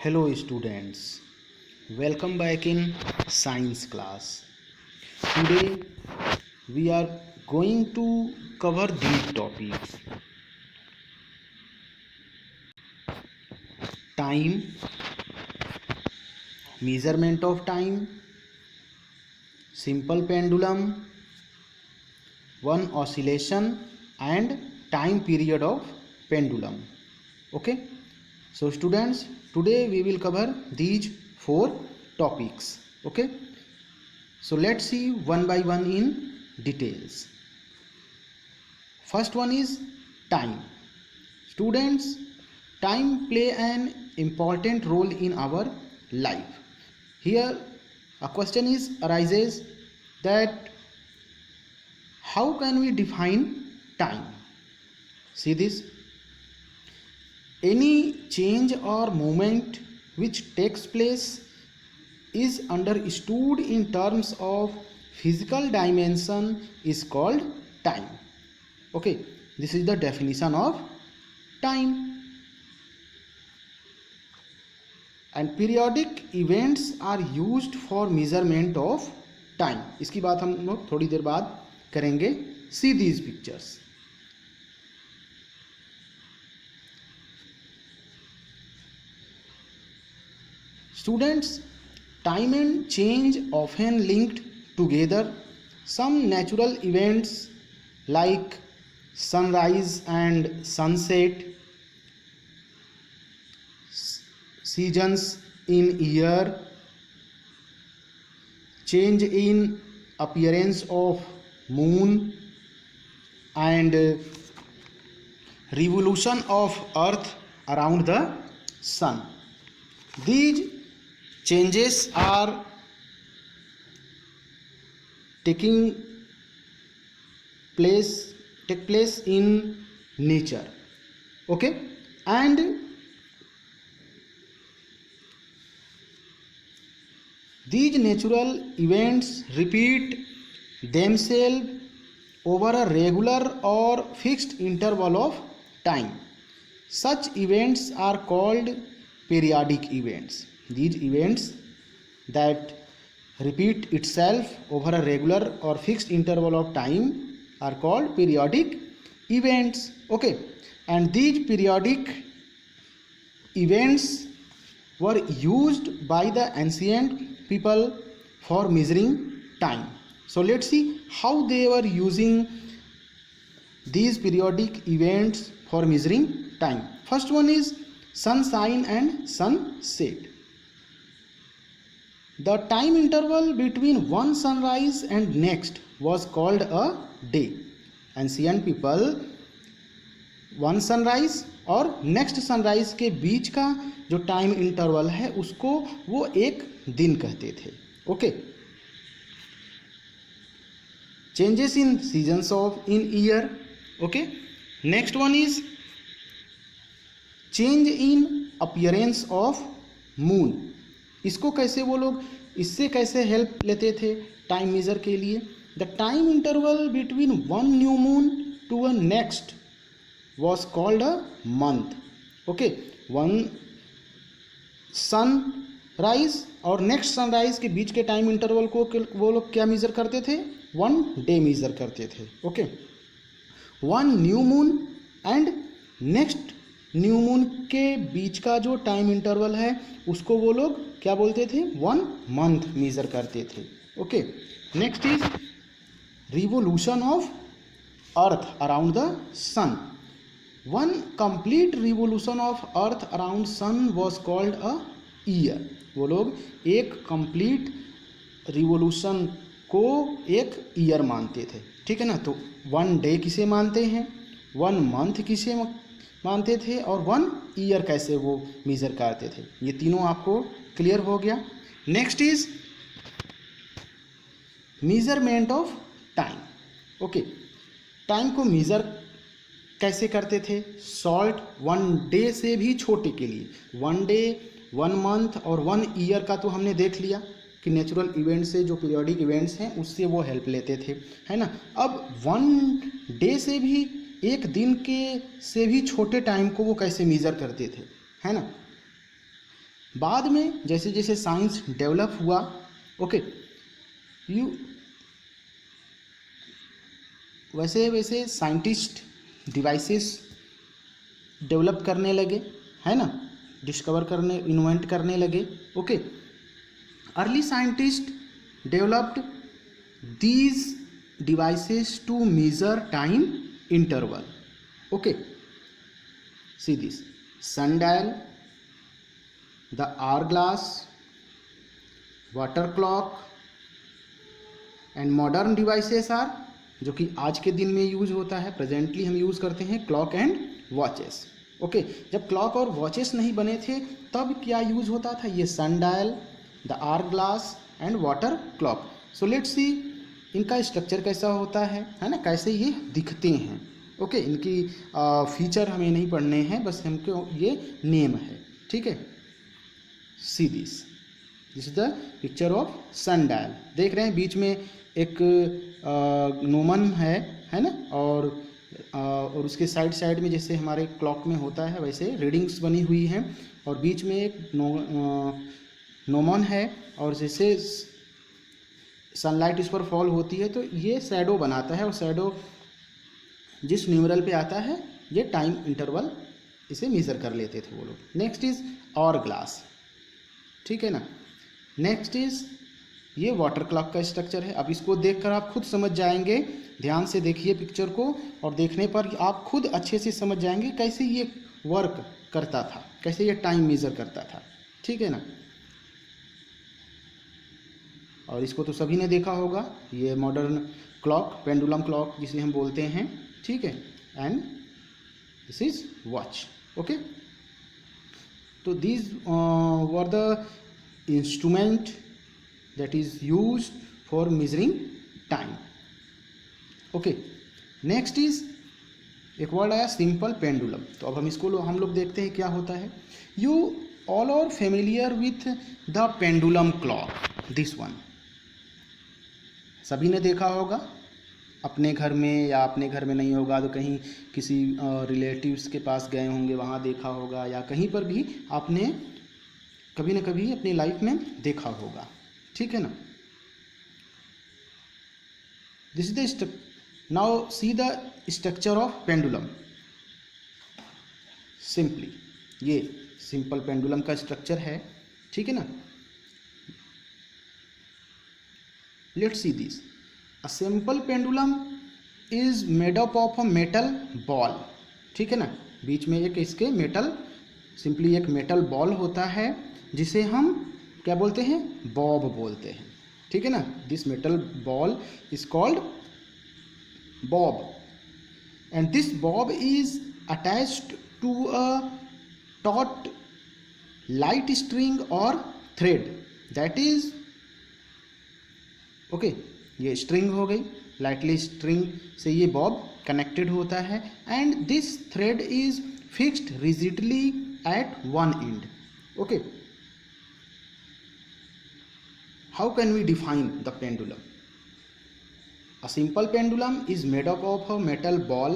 Hello students, welcome back in science class. Today we are going to cover these topics: time, measurement of time, simple pendulum, one oscillation and time period of pendulum. Okay, so students, today we will cover these four topics. Okay, so let's see one by one in details. First one is time. Students, time play an important role in our life. Here a question arises that how can we define time? See this. Any change or movement which takes place is understood in terms of physical dimension is called time. Okay, this is the definition of time. And periodic events are used for measurement of time. इसकी बात हम लोग थोड़ी देर बाद करेंगे. See these pictures. Students, time and change often linked together. Some natural events like sunrise and sunset, seasons in year, change in appearance of moon, and revolution of earth around the sun. These changes are take place in nature. Okay, and these natural events repeat themselves over a regular or fixed interval of time. Such events are called periodic events. These events that repeat itself over a regular or fixed interval of time are called periodic events. Okay, and these periodic events were used by the ancient people for measuring time. So let's see how they were using these periodic events for measuring time. First one is sunshine and sunset. The time interval between one sunrise and next was called a day. Ancient people one sunrise और next sunrise के बीच का जो time interval है उसको वो एक दिन कहते थे. Okay, changes in seasons of in year. Okay, next one is change in appearance of moon. इसको कैसे वो लोग इससे कैसे हेल्प लेते थे टाइम मेजर के लिए? The time interval between one new moon to a next was called a month. Okay, one sunrise और नेक्स्ट सनराइज के बीच के टाइम इंटरवल को वो लोग क्या मेजर करते थे? वन डे मेजर करते थे. Okay, one new moon and next new moon के बीच का जो टाइम इंटरवल है उसको वो लोग क्या बोलते थे? वन मंथ मेजर करते थे. Okay, next is revolution of earth around the sun. One complete revolution of earth around sun was called a year. वो लोग एक complete revolution को एक year मानते थे. ठीक है ना? तो one day किसे मानते हैं, one month किसे मानते थे और one year कैसे वो measure करते थे. ये तीनों आपको clear हो गया. Next is measurement of time. Okay, time को measure कैसे करते थे? सॉल्ट वन डे से भी छोटे के लिए, वन डे, वन मंथ और वन ईयर का तो हमने देख लिया कि नेचुरल इवेंट से जो पीरियोडिक इवेंट्स हैं उससे वो हेल्प लेते थे, है ना. अब वन डे से भी, एक दिन के से भी छोटे टाइम को वो कैसे मेजर करते थे, है ना. बाद में जैसे जैसे साइंस डेवलप हुआ, ओके, वैसे वैसे साइंटिस्ट डिवाइसेस डेवलप करने लगे, है ना, डिस्कवर करने, इन्वेंट करने लगे, okay. Early scientist developed these devices to measure time interval, okay. See this sundial, the hourglass, water clock and modern devices are, जो कि आज के दिन में यूज होता है, प्रेजेंटली हम यूज़ करते हैं क्लॉक एंड वॉचेस, ओके। जब क्लॉक और वॉचेस नहीं बने थे तब क्या यूज होता था, ये sundial, the hourglass and water clock. So let's see इनका स्ट्रक्चर कैसा होता है ना, कैसे ये दिखते हैं, ओके। इनकी फीचर हमें नहीं पढ़ने हैं, बस हमको ये नेम है, ठीक है। See this is the picture of sundial. देख रहे हैं बीच में एक नोमन है ना, और उसके साइड साइड में जैसे हमारे क्लॉक में होता है वैसे रीडिंग्स बनी हुई हैं, और बीच में एक नोमन है, और जैसे सनलाइट इस पर फॉल होती है तो ये शैडो बनाता है, और शैडो जिस न्यूमरल पे आता है ये टाइम इंटरवल इसे मेज़र कर लेते थे वो लोग। नेक्स्ट इज आवर ग्लास, ठीक है ना। नेक्स्ट इज ये वाटर क्लॉक का स्ट्रक्चर है। अब इसको देखकर आप खुद समझ जाएंगे, ध्यान से देखिए पिक्चर को, और देखने पर आप खुद अच्छे से समझ जाएंगे कैसे ये वर्क करता था, कैसे ये टाइम मेज़र करता था, ठीक है ना। और इसको तो सभी ने देखा होगा, ये मॉडर्न क्लॉक, पेंडुलम क्लॉक जिसे हम बोलते हैं, ठीक है। And this is watch, okay. तो these were the instrument that is used for measuring time, okay। next is एक वर्ड आया सिंपल पेंडुलम। तो अब हम इसको हम लोग देखते हैं क्या होता है। You all are familiar with the pendulum clock, this one, सभी ने देखा होगा अपने घर में, या अपने घर में नहीं होगा तो कहीं किसी रिलेटिव्स के पास गए होंगे, वहाँ देखा होगा, या कहीं पर भी आपने कभी ना कभी अपनी लाइफ में देखा होगा, ठीक है ना। This is the now see the structure of pendulum. Simply ये सिंपल पेंडुलम का स्ट्रक्चर है, ठीक है ना। Let's see this, a simple pendulum is made up of a metal ball, ठीक है ना। बीच में एक इसके मेटल, सिंपली एक मेटल बॉल होता है जिसे हम क्या बोलते हैं, बॉब बोलते हैं, ठीक है ना। This metal ball is called bob, and this bob is attached to a taut light string और थ्रेड, दैट इज, ओके, ये स्ट्रिंग हो गई, लाइटली स्ट्रिंग से ये बॉब कनेक्टेड होता है, and this thread is fixed rigidly at one end, okay. How can we define the pendulum? A simple pendulum is made up of a metal ball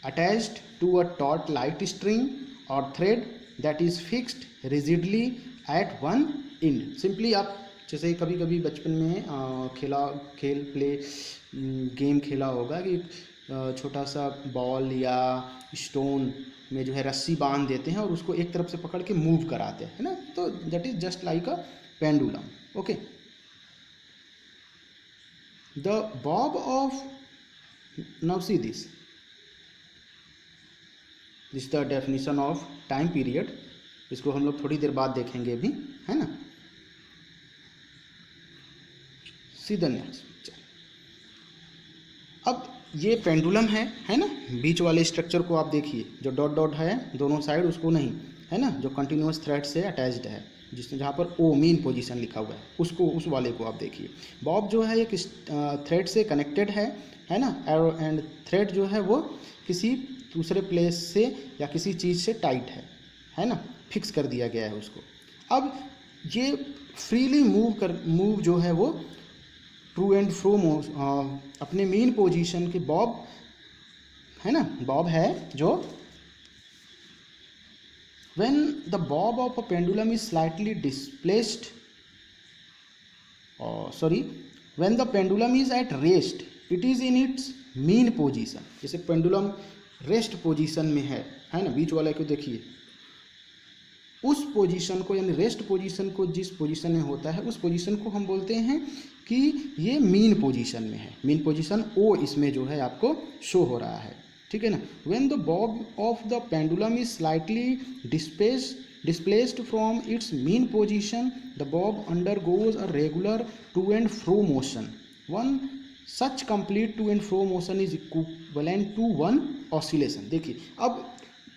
attached to a taut light string or thread that is fixed rigidly at one end. Simply आप जैसे कभी कभी बचपन में game खेला होगा कि छोटा सा बॉल या स्टोन में जो है रस्सी बांध देते हैं और उसको एक तरफ से पकड़ के मूव कराते हैं, है ना। तो that is just like a pendulum, okay. The bob of, now see this is the definition of time period। इसको हम लोग थोड़ी देर बाद देखेंगे अभी, है ना। See the next picture। अब ये पेंडुलम है ना। बीच वाले स्ट्रक्चर को आप देखिए, जो डॉट डॉट है दोनों साइड, उसको नहीं, है ना, जो कंटिन्यूस थ्रेड से अटैच्ड है, जिसमें जहाँ पर ओ मेन पोजीशन लिखा हुआ है, उसको, उस वाले को आप देखिए। बॉब जो है एक थ्रेड से कनेक्टेड है ना, एंड थ्रेड जो है वो किसी दूसरे प्लेस से या किसी चीज़ से टाइट है ना, फिक्स कर दिया गया है उसको। अब ये फ्रीली मूव जो है वो टू एंड फ्रो अपने मेन पोजीशन के, बॉब है ना, बॉब है जो when the bob of a pendulum is slightly displaced, when the pendulum is at rest, it is in its mean position. जैसे पेंडुलम रेस्ट पोजीशन में है ना, बीच वाले को देखिए, उस पोजीशन को यानी रेस्ट पोजीशन को जिस पोजीशन में होता है उस पोजीशन को हम बोलते हैं कि ये मीन पोजीशन में है। मीन पोजीशन ओ इसमें जो है आपको शो हो रहा है, ठीक है ना। When the Bob of the pendulum is slightly displaced from its mean position, the bob undergoes a regular to and fro motion. One such complete to and fro motion is equivalent to one oscillation. देखिए अब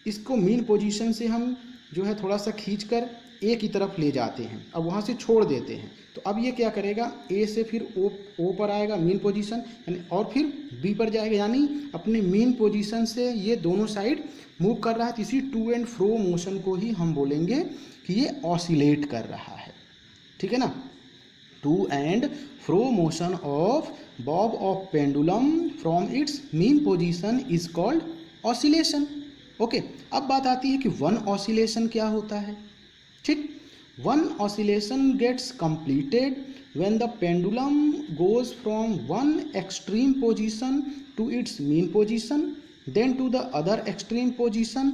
इसको mean position से हम जो है थोड़ा सा खींचकर ए की तरफ ले जाते हैं, अब वहाँ से छोड़ देते हैं, तो अब ये क्या करेगा, ए से फिर ओ पर आएगा मीन पोजीशन, यानी और फिर बी पर जाएगा, यानी अपने मीन पोजीशन से ये दोनों साइड मूव कर रहा है। तो इसी टू एंड फ्रो मोशन को ही हम बोलेंगे कि ये ऑसिलेट कर रहा है, ठीक है ना। To and fro motion of bob of pendulum from its mean position is called oscillation. Okay, अब बात आती है कि वन ऑसिलेशन क्या होता है। ठीक, one oscillation gets completed when the pendulum goes from one extreme position to its mean position, then to the other extreme position,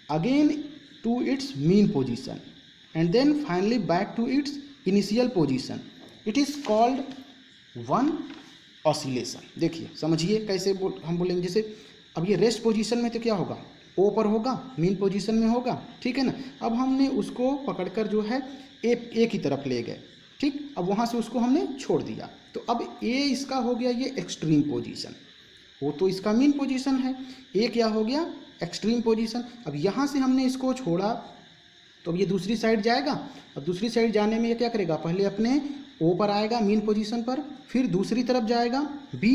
again to its mean position, and then finally back to its initial position. It is called one oscillation. देखिए समझिए कैसे हम बोलेंगे, जैसे अब ये rest position में तो क्या होगा, ओ पर होगा, मीन पोजीशन में होगा, ठीक है ना। अब हमने उसको पकड़कर जो है ए की तरफ ले गए, ठीक, अब वहाँ से उसको हमने छोड़ दिया, तो अब ए इसका हो गया ये एक्सट्रीम पोजीशन, वो तो इसका मीन पोजीशन है, ए क्या हो गया एक्सट्रीम पोजीशन। अब यहाँ से हमने इसको छोड़ा तो अब ये दूसरी साइड जाएगा, अब दूसरी साइड जाने में ये क्या करेगा, पहले अपने ओ पर आएगा मीन पोजीशन पर, फिर दूसरी तरफ जाएगा बी,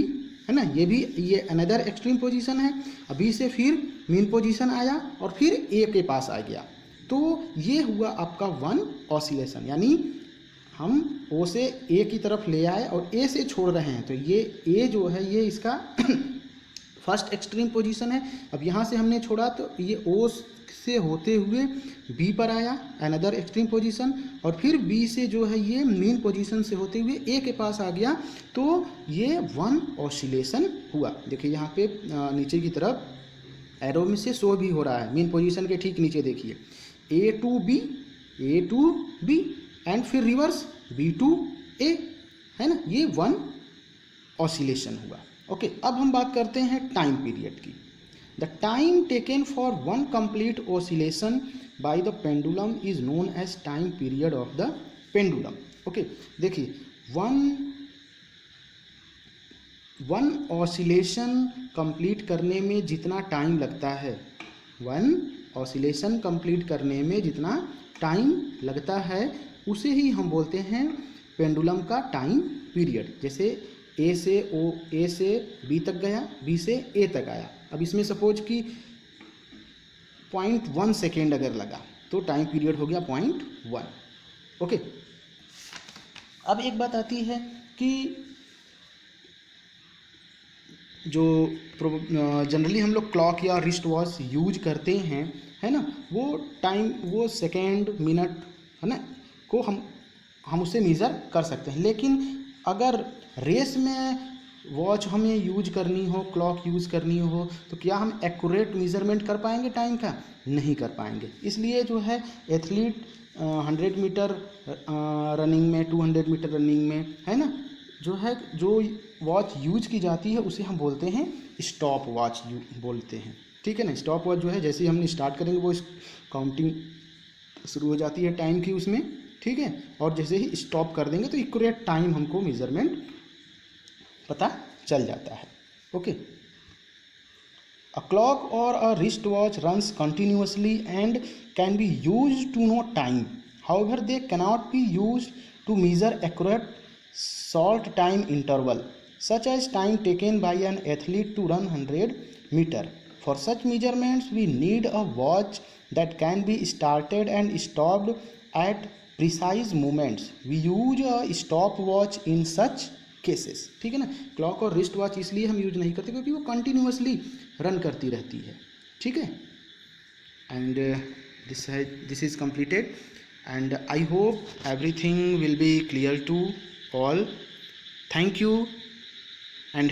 है ना, ये अनदर एक्सट्रीम पोजीशन है, अब बी से फिर मीन पोजीशन आया और फिर ए के पास आ गया, तो ये हुआ आपका वन ऑसिलेशन, यानी हम ओ से ए की तरफ ले आए और ए से छोड़ रहे हैं, तो ये ए जो है ये इसका फर्स्ट एक्सट्रीम पोजीशन है। अब यहाँ से हमने छोड़ा तो ये ओ से होते हुए बी पर आया अनदर एक्सट्रीम पोजीशन, और फिर बी से जो है ये मीन पोजीशन से होते हुए ए के पास आ गया, तो ये वन ऑसिलेशन हुआ। देखिए यहाँ पे नीचे की तरफ एरो में से शो भी हो रहा है, मीन पोजीशन के ठीक नीचे देखिए ए टू बी एंड फिर रिवर्स बी टू ए, है ना, ये वन ऑसिलेशन हुआ। ओके, अब हम बात करते हैं टाइम पीरियड की। The time taken for one complete oscillation by the pendulum is known as time period of the pendulum. Okay, देखिए वन ऑसिलेशन कंप्लीट करने में जितना टाइम लगता है, वन ऑसिलेशन कंप्लीट करने में जितना टाइम लगता है उसे ही हम बोलते हैं पेंडुलम का टाइम पीरियड। जैसे ए से बी तक गया, बी से ए तक आया, अब इसमें सपोज कि 0.1 सेकेंड अगर लगा तो टाइम पीरियड हो गया 0.1। ओके, अब एक बात आती है कि जो जनरली हम लोग क्लॉक या रिस्ट वॉच यूज करते हैं, है ना, वो टाइम, वो सेकेंड मिनट, है ना, को हम उसे मेज़र कर सकते हैं। लेकिन अगर रेस में वॉच हमें यूज करनी हो, क्लॉक यूज करनी हो, तो क्या हम एक्यूरेट मेज़रमेंट कर पाएंगे टाइम का? नहीं कर पाएंगे। इसलिए जो है एथलीट 100 मीटर रनिंग में, 200 मीटर रनिंग में, है ना, जो वॉच यूज की जाती है उसे हम बोलते हैं स्टॉप वॉच बोलते हैं, ठीक है ना। स्टॉप वॉच जो है जैसे ही हम स्टार्ट करेंगे वो काउंटिंग शुरू हो जाती है टाइम की उसमें, ठीक है, और जैसे ही स्टॉप कर देंगे तो एक्यूरेट टाइम हमको मेजरमेंट पता चल जाता है। ओके, अ क्लॉक और a wrist watch runs continuously and can be used to know time, however they cannot be used to measure accurate short time interval such as time taken by an athlete to run 100 meter. For such measurements we need a watch that can be started and stopped at precise moments. We use a stopwatch in such cases. ठीक है ना। Clock और wrist watch इसलिए हम use नहीं करते क्योंकि वो कंटिन्यूअसली रन करती रहती है, ठीक है। and this is completed, and I hope everything will be clear to all. Thank you and